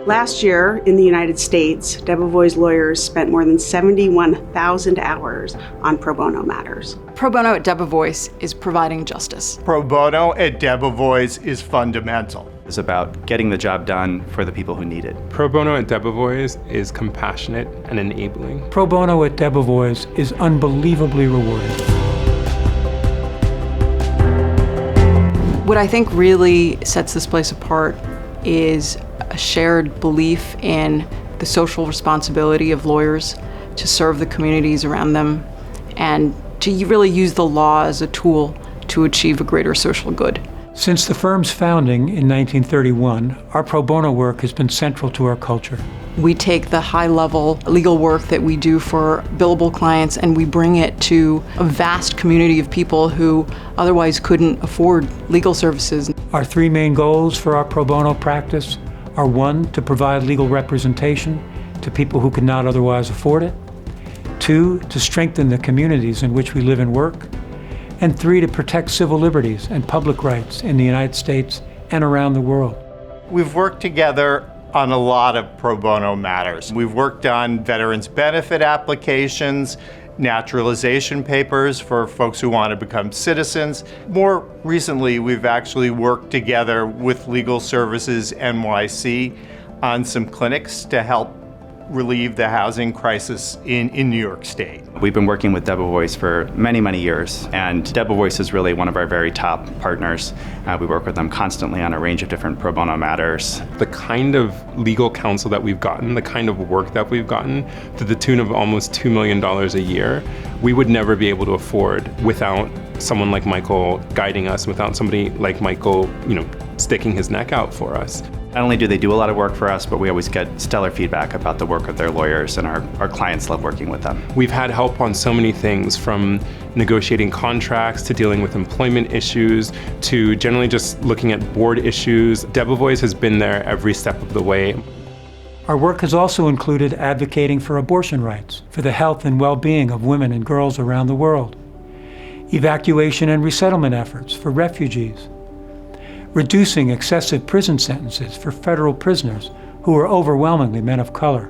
Last year in the United States, Debevoise lawyers spent more than 71,000 hours on pro bono matters. Pro bono at Debevoise is providing justice. Pro bono at Debevoise is fundamental. It's about getting the job done for the people who need it. Pro bono at Debevoise is compassionate and enabling. Pro bono at Debevoise is unbelievably rewarding. What I think really sets this place apart is a shared belief in the social responsibility of lawyers to serve the communities around them and to really use the law as a tool to achieve a greater social good. Since the firm's founding in 1931, our pro bono work has been central to our culture. We take the high-level legal work that we do for billable clients and we bring it to a vast community of people who otherwise couldn't afford legal services. Our three main goals for our pro bono practice are: one, to provide legal representation to people who could not otherwise afford it; two, to strengthen the communities in which we live and work; and three, to protect civil liberties and public rights in the United States and around the world. We've worked together on a lot of pro bono matters. We've worked on veterans benefit applications, naturalization papers for folks who want to become citizens. More recently, we've actually worked together with Legal Services NYC on some clinics to help relieve the housing crisis in New York State. We've been working with Debevoise for many, many years, and Debevoise is really one of our very top partners. We work with them constantly on a range of different pro bono matters. The kind of legal counsel that we've gotten, the kind of work that we've gotten, to the tune of almost $2 million a year, we would never be able to afford without someone like Michael guiding us, without somebody like Michael, sticking his neck out for us. Not only do they do a lot of work for us, but we always get stellar feedback about the work of their lawyers, and our clients love working with them. We've had help on so many things, from negotiating contracts to dealing with employment issues to generally just looking at board issues. Debevoise has been there every step of the way. Our work has also included advocating for abortion rights, for the health and well-being of women and girls around the world, evacuation and resettlement efforts for refugees, reducing excessive prison sentences for federal prisoners who are overwhelmingly men of color,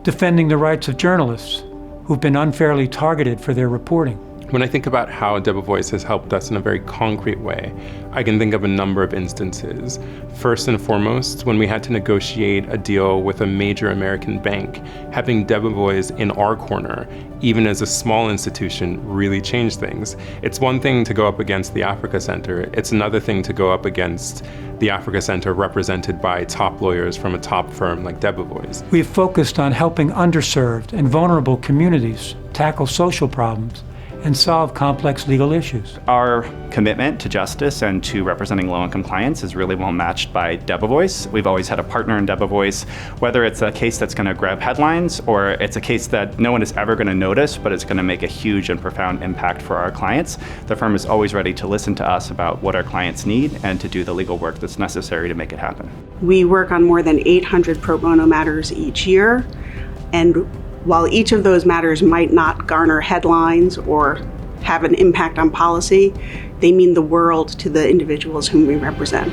defending the rights of journalists who've been unfairly targeted for their reporting. When I think about how Debevoise has helped us in a very concrete way, I can think of a number of instances. First and foremost, when we had to negotiate a deal with a major American bank, having Debevoise in our corner, even as a small institution, really changed things. It's one thing to go up against the Africa Center. It's another thing to go up against the Africa Center represented by top lawyers from a top firm like Debevoise. We've focused on helping underserved and vulnerable communities tackle social problems and solve complex legal issues. Our commitment to justice and to representing low-income clients is really well matched by Debevoise. We've always had a partner in Debevoise, whether it's a case that's going to grab headlines or it's a case that no one is ever going to notice, but it's going to make a huge and profound impact for our clients. The firm is always ready to listen to us about what our clients need and to do the legal work that's necessary to make it happen. We work on more than 800 pro bono matters each year, and while each of those matters might not garner headlines or have an impact on policy, they mean the world to the individuals whom we represent.